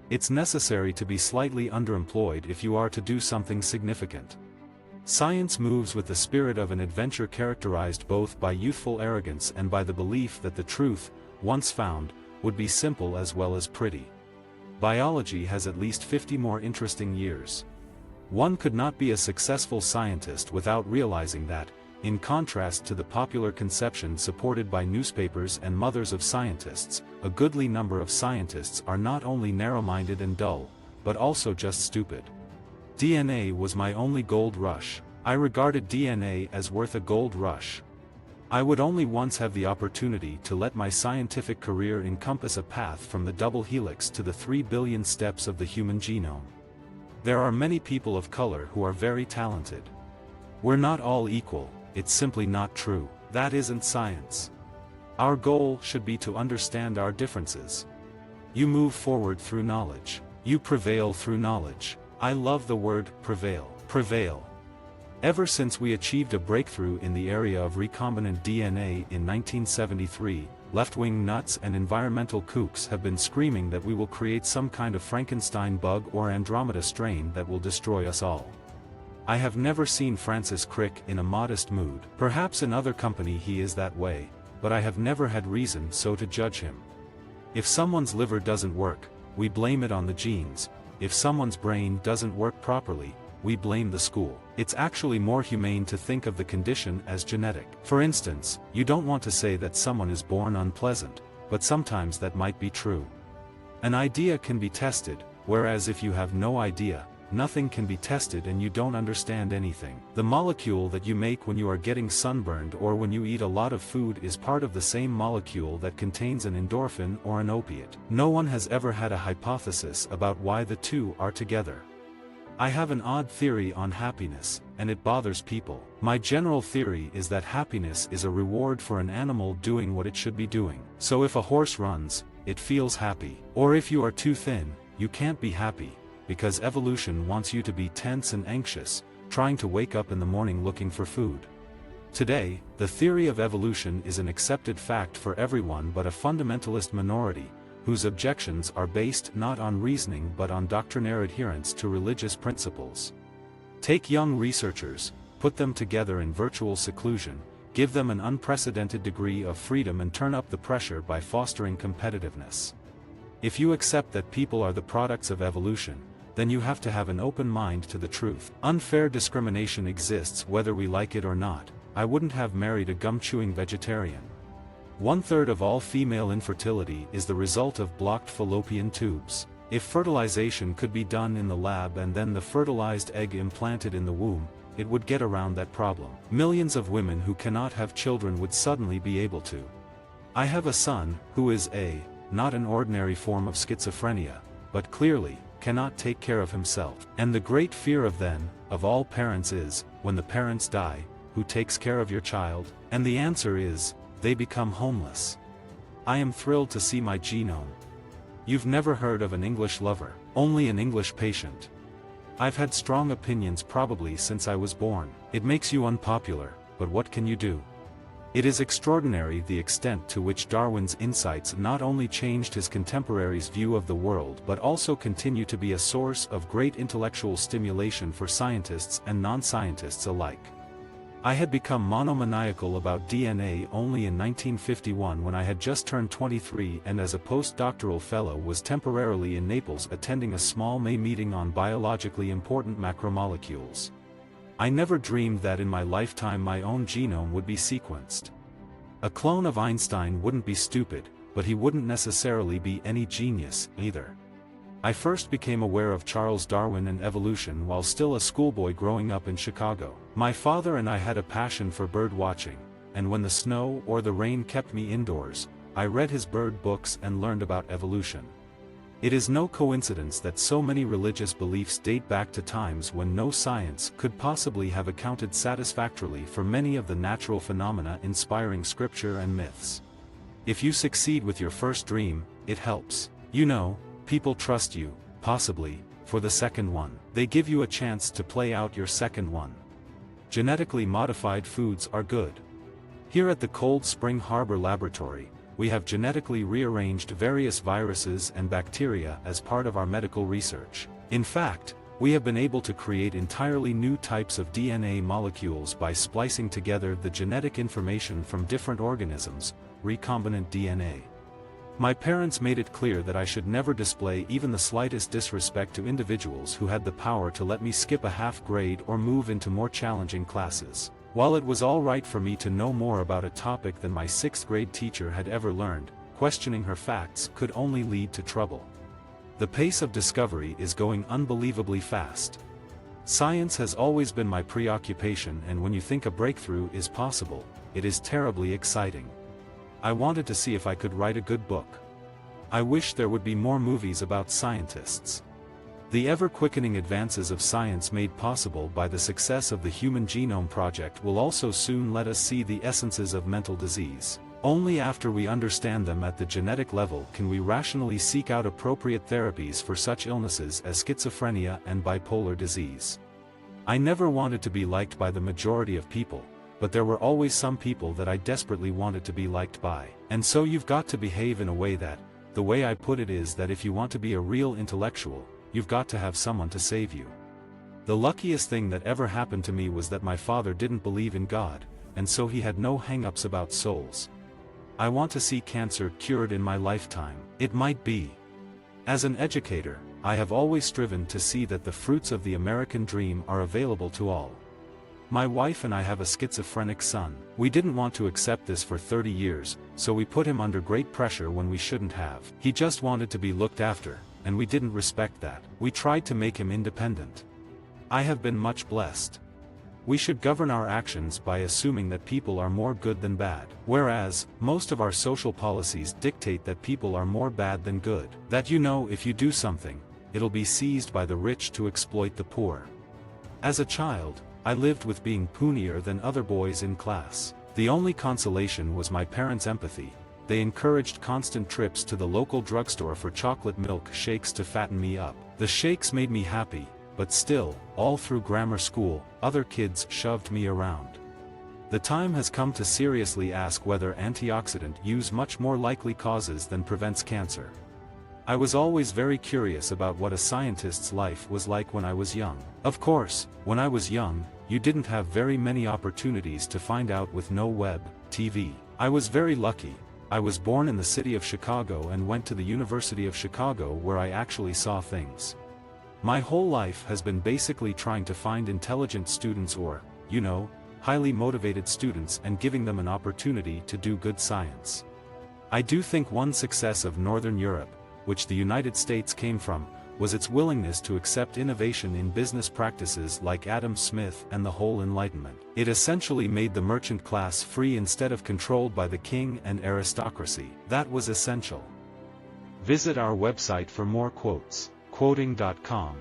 It's necessary to be slightly underemployed if you are to do something significant. Science moves with the spirit of an adventure characterized both by youthful arrogance and by the belief that the truth, once found, would be simple as well as pretty. Biology has at least 50 more interesting years. One could not be a successful scientist without realizing that, in contrast to the popular conception supported by newspapers and mothers of scientists, a goodly number of scientists are not only narrow-minded and dull, but also just stupid. DNA was my only gold rush. I regarded DNA as worth a gold rush. I would only once have the opportunity to let my scientific career encompass a path from the double helix to the 3 billion steps of the human genome. There are many people of color who are very talented. We're not all equal, it's simply not true. That isn't science. Our goal should be to understand our differences. You move forward through knowledge. You prevail through knowledge. I love the word prevail. Prevail. Ever since we achieved a breakthrough in the area of recombinant DNA in 1973, left-wing nuts and environmental kooks have been screaming that we will create some kind of Frankenstein bug or Andromeda strain that will destroy us all. I have never seen Francis Crick in a modest mood. Perhaps in other company he is that way, but I have never had reason so to judge him. If someone's liver doesn't work, we blame it on the genes. If someone's brain doesn't work properly, we blame the school. It's actually more humane to think of the condition as genetic. For instance, you don't want to say that someone is born unpleasant, but sometimes that might be true. An idea can be tested, whereas if you have no idea, nothing can be tested and you don't understand anything. The molecule that you make when you are getting sunburned or when you eat a lot of food is part of the same molecule that contains an endorphin or an opiate. No one has ever had a hypothesis about why the two are together. I have an odd theory on happiness, and it bothers people. My general theory is that happiness is a reward for an animal doing what it should be doing. So if a horse runs, it feels happy. Or if you are too thin, you can't be happy, because evolution wants you to be tense and anxious, trying to wake up in the morning looking for food. Today, the theory of evolution is an accepted fact for everyone but a fundamentalist minority, whose objections are based not on reasoning but on doctrinaire adherence to religious principles. Take young researchers, put them together in virtual seclusion, give them an unprecedented degree of freedom and turn up the pressure by fostering competitiveness. If you accept that people are the products of evolution, then you have to have an open mind to the truth. Unfair discrimination exists whether we like it or not. I wouldn't have married a gum-chewing vegetarian. 1/3 of all female infertility is the result of blocked fallopian tubes. If fertilization could be done in the lab and then the fertilized egg implanted in the womb, it would get around that problem. Millions of women who cannot have children would suddenly be able to. I have a son, who is not an ordinary form of schizophrenia, but clearly, cannot take care of himself. And the great fear of all parents is, when the parents die, who takes care of your child? And the answer is, they become homeless. I am thrilled to see my genome. You've never heard of an English lover, only an English patient. I've had strong opinions probably since I was born. It makes you unpopular, but what can you do? It is extraordinary the extent to which Darwin's insights not only changed his contemporaries' view of the world but also continue to be a source of great intellectual stimulation for scientists and non-scientists alike. I had become monomaniacal about DNA only in 1951 when I had just turned 23 and as a postdoctoral fellow was temporarily in Naples attending a small May meeting on biologically important macromolecules. I never dreamed that in my lifetime my own genome would be sequenced. A clone of Einstein wouldn't be stupid, but he wouldn't necessarily be any genius, either. I first became aware of Charles Darwin and evolution while still a schoolboy growing up in Chicago. My father and I had a passion for bird watching, and when the snow or the rain kept me indoors, I read his bird books and learned about evolution. It is no coincidence that so many religious beliefs date back to times when no science could possibly have accounted satisfactorily for many of the natural phenomena inspiring scripture and myths. If you succeed with your first dream, it helps. You know, people trust you, possibly, for the second one. They give you a chance to play out your second one. Genetically modified foods are good. Here at the Cold Spring Harbor Laboratory, we have genetically rearranged various viruses and bacteria as part of our medical research. In fact, we have been able to create entirely new types of DNA molecules by splicing together the genetic information from different organisms, recombinant DNA. My parents made it clear that I should never display even the slightest disrespect to individuals who had the power to let me skip a half grade or move into more challenging classes. While it was all right for me to know more about a topic than my 6th grade teacher had ever learned, questioning her facts could only lead to trouble. The pace of discovery is going unbelievably fast. Science has always been my preoccupation, and when you think a breakthrough is possible, it is terribly exciting. I wanted to see if I could write a good book. I wish there would be more movies about scientists. The ever-quickening advances of science made possible by the success of the Human Genome Project will also soon let us see the essences of mental disease. Only after we understand them at the genetic level can we rationally seek out appropriate therapies for such illnesses as schizophrenia and bipolar disease. I never wanted to be liked by the majority of people, but there were always some people that I desperately wanted to be liked by. And so you've got to behave in a way that, the way I put it is that if you want to be a real intellectual, you've got to have someone to save you. The luckiest thing that ever happened to me was that my father didn't believe in God, and so he had no hang-ups about souls. I want to see cancer cured in my lifetime. It might be. As an educator, I have always striven to see that the fruits of the American dream are available to all. My wife and I have a schizophrenic son. We didn't want to accept this for 30 years, so we put him under great pressure when we shouldn't have. He just wanted to be looked after, and we didn't respect that. We tried to make him independent. I have been much blessed. We should govern our actions by assuming that people are more good than bad, whereas, most of our social policies dictate that people are more bad than good. That if you do something, it'll be seized by the rich to exploit the poor. As a child, I lived with being punier than other boys in class. The only consolation was my parents' empathy. They encouraged constant trips to the local drugstore for chocolate milk shakes to fatten me up. The shakes made me happy, but still, all through grammar school, other kids shoved me around. The time has come to seriously ask whether antioxidant use much more likely causes than prevents cancer. I was always very curious about what a scientist's life was like when I was young. Of course, when I was young, you didn't have very many opportunities to find out with no web, TV. I was very lucky. I was born in the city of Chicago and went to the University of Chicago where I actually saw things. My whole life has been basically trying to find intelligent students or, highly motivated students and giving them an opportunity to do good science. I do think one success of Northern Europe, which the United States came from, was its willingness to accept innovation in business practices like Adam Smith and the whole Enlightenment. It essentially made the merchant class free instead of controlled by the king and aristocracy. That was essential. Visit our website for more quotes. Quoting.com